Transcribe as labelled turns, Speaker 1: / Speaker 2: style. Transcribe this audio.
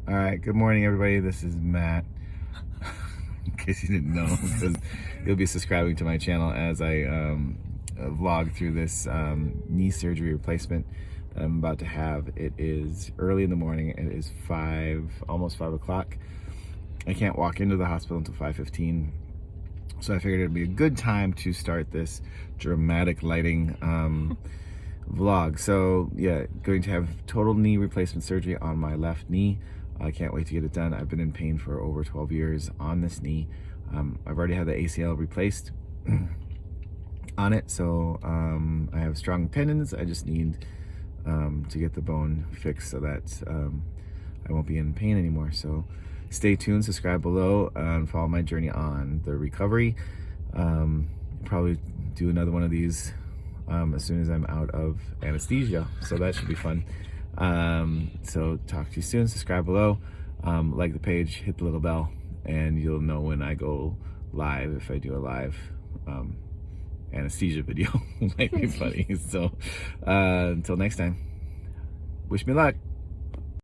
Speaker 1: All right, good morning, everybody. This is Matt. In case you didn't know, because you'll be subscribing to my channel as I vlog through this knee surgery replacement that I'm about to have. It is early in the morning. It is almost 5 o'clock. I can't walk into the hospital until 5:15, so I figured it'd be a good time to start this dramatic lighting vlog. So yeah, going to have total knee replacement surgery on my left knee. I can't wait to get it done. I've been in pain for over 12 years on this knee. I've already had the ACL replaced on it, so I have strong tendons. I just need to get the bone fixed so that I won't be in pain anymore. So stay tuned, subscribe below, and follow my journey on the recovery. Probably do another one of these as soon as I'm out of anesthesia, so that should be fun. So talk to you soon. Subscribe below, like the page, hit the little bell, and you'll know when I go live. If I do a live anesthesia video, it might be funny. So until next time, wish me luck.